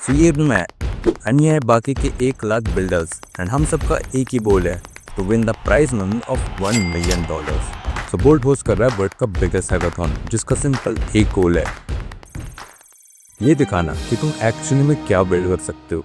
तो ये मैं एंड ये है बाकी के 1 लाख बिल्डर्स एंड हम सबका एक ही गोल है to win the prize money of $1 million. So Bolt host कर रहा है वर्ल्ड का बिगेस्ट हैकाथॉन जिसका सिंपल एक गोल है, ये दिखाना कि तुम एक्चुअली में क्या बिल्ड कर सकते हो।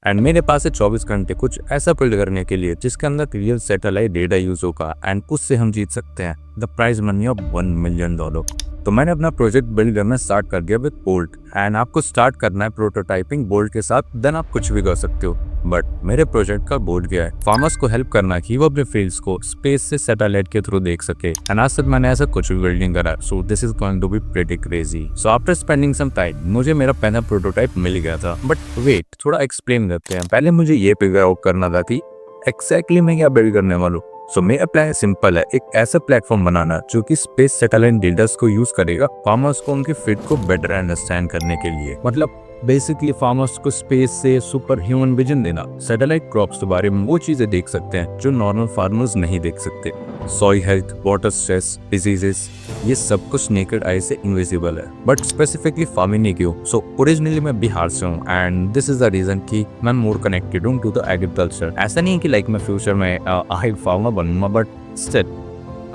एंड मेरे पास है 24 घंटे कुछ ऐसा बिल्ड करने के लिए जिसके अंदर रियल सैटेलाइट डेटा यूज होगा एंड उससे हम जीत सकते हैं the prize money of $1 million. तो मैंने अपना प्रोजेक्ट बिल्ड करना स्टार्ट कर दिया विद बोल्ट एंड आपको स्टार्ट करना है प्रोटोटाइपिंग बोल्ट के साथ, देन आप कुछ भी कर सकते हो। बट मेरे प्रोजेक्ट का बोल्ट क्या है, फार्मर्स को हेल्प करना कि वो अपने फील्ड्स को स्पेस से सैटेलाइट के थ्रू देख सके एंड आज तक मैंने ऐसा कुछ भी बिल्डिंग करा, so this is going to be pretty crazy. So after spending some time मुझे मेरा पहला प्रोटोटाइप मिल गया था। बट वेट, थोड़ा एक्सप्लेन करते हैं। पहले मुझे ये फिगर आउट करना था कि एक्जैक्टली मैं क्या बिल्ड करने वाला हूँ। सो मेरा प्लान सिंपल है, एक ऐसा प्लेटफॉर्म बनाना जो कि स्पेस सैटेलाइट डेटा को यूज करेगा फार्मर्स को उनके फील्ड को बेटर अंडरस्टैंड करने के लिए। मतलब बेसिकली फार्मर्स को स्पेस से सुपर ह्यूमन विजन देना, सैटेलाइट क्रॉप्स के बारे में वो चीजें देख सकते हैं जो नॉर्मल फार्मर्स नहीं देख सकते। Soil health, water stress, diseases, ये सब कुछ नेकेड आई से इनविजिबल है, बट स्पेसिफिकली फार्मिंग नहीं क्यों। सो ओरिजिनली मैं बिहार से हूँ and this is the reason कि मैं मोर कनेक्टेड हूँ टू द एग्रीकल्चर। ऐसा नहीं है कि लाइक मैं फ्यूचर में हाई फार्मर बनूंगा, but still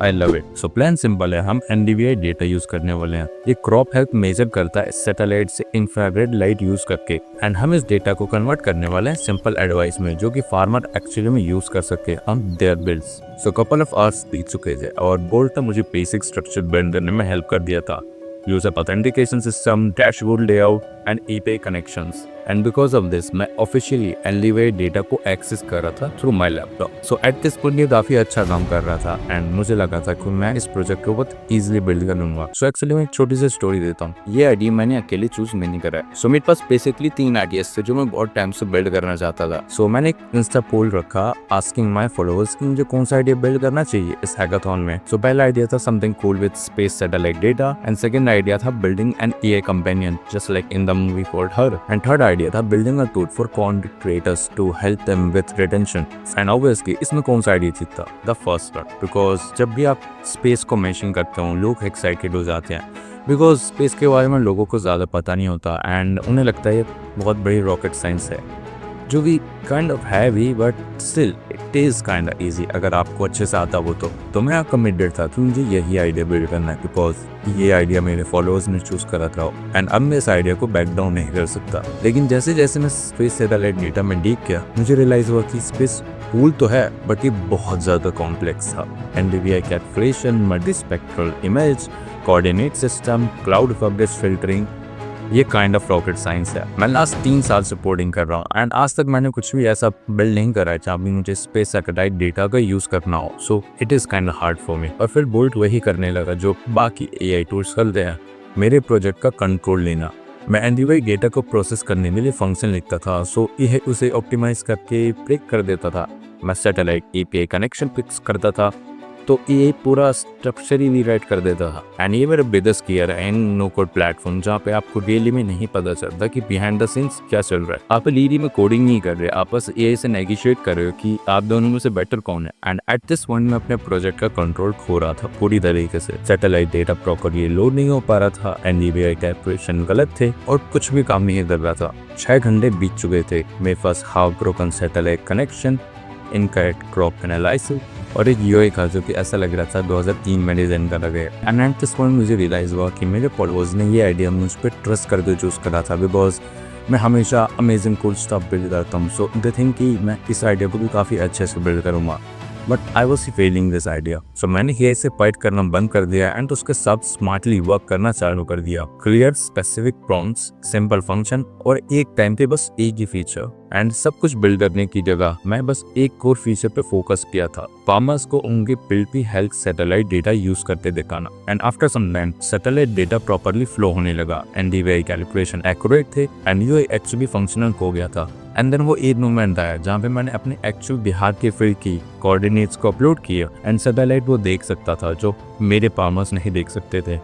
I love it. So plan simple है, हम NDVI डेटा यूज करने वाले हैं। ये क्रॉप हेल्थ मेजर करता है सैटेलाइट से इंफ्रारेड लाइट यूज करके एंड हम इस डेटा को कन्वर्ट करने वाले हैं सिंपल एडवाइस में जो कि फार्मर एक्चुअली में यूज कर सके on their builds. So couple of hours बीत चुके थे और बोल्ट ने मुझे बेसिक स्ट्रक्चर बिल्ड करने में हेल्प कर दिया था। User authentication system, dashboard layout and ePay connections. And because of this मैं ऑफिशियली NDVI डेटा को एक्सेस कर रहा था through my laptop. So at this point ये काफी अच्छा काम कर रहा था एंड मुझे लगा था कि मैं इस प्रोजेक्ट को बहुत इजीली बिल्ड कर लूंगा। सो एक्चुअली मैं एक छोटी सी स्टोरी देता हूँ। ये आइडिया मैंने अकेले चूज नहीं करा है। सो मेरे पास बेसिकली 3 आइडियाज थे जो मैं बहुत टाइम से बिल्ड करना चाहता था। सो मैंने एक इंस्टा पोल रखा आस्किंग माई फॉलोअर्स कि मुझे कौन सा आइडिया बिल्ड करना चाहिए इस हैकाथॉन में। सो पहला आइडिया था something cool with space satellite data and second idea था building an AI companion just like in the movie called Her and third idea था building a tool for content creators to help them with retention. And obviously इसमें कौन सा idea जीतता? The first one, because जब भी आप space को mention करते हो लोग एक्साइटेड हो जाते हैं बिकॉज स्पेस के बारे में लोगों को ज़्यादा पता नहीं होता एंड उन्हें लगता है ये बहुत बड़ी रॉकेट साइंस है, जो भी काइंड ऑफ है भी, but still it is kind of easy अगर आपको अच्छे से आता वो। तो मैं कमिटेड था कि मुझे यही आइडिया बिल्ड करना है बिकॉज ये आइडिया मेरे फॉलोअर्स ने चूज करा था एंड अब मैं इस आइडिया को बैक डाउन नहीं कर सकता। लेकिन जैसे जैसे मैं स्पेस सैटेलाइट डेटा में डीप किया मुझे रियलाइज हुआ कि स्पेस कूल तो है बट ये बहुत ज्यादा कॉम्प्लेक्स था। NDVI calculation, multispectral image, coordinate system, cloud publish filtering, ये काइंड ऑफ रॉकेट साइंस है। मैं लास्ट 3 साल से कोडिंग कर रहा हूँ एंड आज तक मैंने कुछ भी ऐसा बिल्ड नहीं करा है जहाँ भी मुझे स्पेस सैटेलाइट डेटा का यूज करना हो। So it is kind of hard for me. और फिर बोल्ट वही करने लगा जो बाकी AI टूल्स करते हैं, मेरे प्रोजेक्ट का कंट्रोल लेना। मैं NDVI डेटा को प्रोसेस करने के लिए फंक्शन लिखता था, सो यह उसे ऑप्टिमाइज करके ब्रेक कर देता था। मैं सैटेलाइट API कनेक्शन फिक्स करता था तो ये पूरा स्ट्रक्चर ही रीराइट कर देता था। एंड ये मेरा बिगेस्ट गियर है इन नो कोड प्लेटफॉर्म जहाँ पे आपको डेली में नहीं पता चलता कि बिहाइंड द सीन्स क्या चल रहा है। आप लीडी में कोडिंग नहीं कर रहे, आप बस AI से नेगोशिएट कर रहे हो कि आप दोनों में से बेटर कौन है। एंड एट दिस पॉइंट में अपने प्रोजेक्ट का कंट्रोल खो रहा था पूरी तरीके से। सैटेलाइट डेटा प्रॉपरली लोड नहीं हो पा रहा था, NDVI कैलकुलेशन गलत थे और कुछ भी काम नहीं कर रहा था। 6 घंटे बीत चुके थे। मेरे पास how broken satellite connection, incorrect crop analysis और एक UI का जो कि ऐसा लग रहा था 2003 में डिजाइन करा गया। एंड एट दिस पॉइंट मुझे रियलाइज हुआ कि मेरे फॉलोअर्स ने ये आइडिया मुझ पर ट्रस्ट करके चूज करा था बिकॉज मैं हमेशा अमेजिंग कूल स्टफ बिल्ड करता हूँ। सो दे थिंक कि मैं इस आइडिया को भी काफ़ी अच्छे से बिल्ड करूँगा, but I was failing this idea. So मैंने AI से फाइट करना बंद कर दिया एंड उसके साथ स्मार्टली वर्क करना चालू कर दिया। Clear specific prompts, simple function और एक टाइम पे बस एक ही फीचर। एंड सब कुछ बिल्ड करने की जगह मैं बस एक कोर फीचर पे फोकस किया था, फार्मर्स को उनके फील्ड पे हेल्थ सैटेलाइट डेटा यूज करते दिखाना। And after some time satellite data properly flow होने लगा, NDVI कैलकुलेशन एक्यूरेट थे एंड UI एक्चुअली फंक्शनल हो गया था। एंड देन वो एक मूवमेंट आया जहाँ पे मैंने अपने एक्चुअल बिहार के फील्ड की कोऑर्डिनेट्स को अपलोड किया एंड सैटेलाइट वो देख सकता था जो मेरे फार्मर्स नहीं देख सकते थे।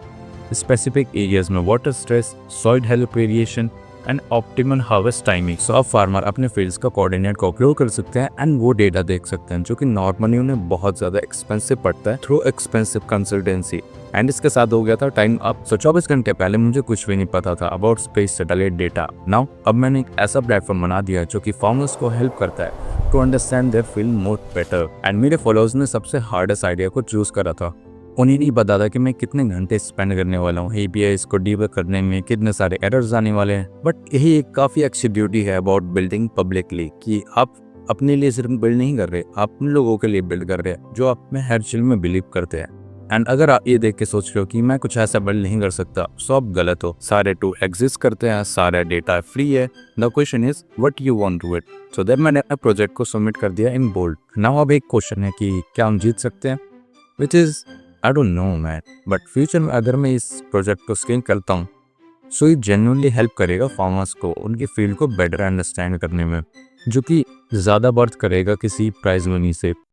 स्पेसिफिक एरियाज में water stress, soil health variation and optimal harvest timing. So अब फार्मर अपने फील्ड्स का कोऑर्डिनेट को अपलोड कर सकते हैं एंड वो डेटा देख सकते हैं जो कि नॉर्मली उन्हें बहुत ज़्यादा एक्सपेंसिव पड़ता है थ्रू एक्सपेंसिव कंसल्टेंसी। एंड इसके साथ हो गया था टाइम अप। सो 24 घंटे पहले मुझे कुछ भी नहीं पता था about space satellite data. Now अब मैंने एक ऐसा प्लेटफॉर्म बना दिया है जो कि फार्मर्स को हेल्प करता है to understand their field more better. And मेरे फॉलोअर्स ने सबसे हार्डेस्ट आइडिया को चूज करा था। उन्हें नहीं पता था कि मैं कितने घंटे स्पेंड करने वाला हूँ एपीआईज को डीबग करने में, कितने सारे एरर्स आने वाले हैं। बट यही एक काफ़ी अच्छी ड्यूटी है अबाउट बिल्डिंग पब्लिकली कि आप अपने लिए सिर्फ बिल्ड नहीं कर रहे, आप उन लोगों के लिए बिल्ड कर रहे हैं जो आप में हर चीज में बिलीव करते हैं। एंड अगर आप ये देख के सोच रहे हो कि मैं कुछ ऐसा बिल्ड नहीं कर सकता, सो आप गलत हो। सारे टू एग्जिस्ट करते हैं, सारा डेटा फ्री है। The question is what you want to it. So then मैंने अपने प्रोजेक्ट को सबमिट कर दिया इन बोल्ड। नाउ अब एक क्वेश्चन है कि क्या हम जीत सकते हैं, which is I don't know man. But future में अगर मैं इस प्रोजेक्ट को स्केल करता हूँ, सो ये जेन्युइनली हेल्प करेगा फार्मर्स को उनकी फील्ड को बेटर अंडरस्टैंड करने में, जो कि ज़्यादा बर्थ करेगा किसी प्राइज मनी से।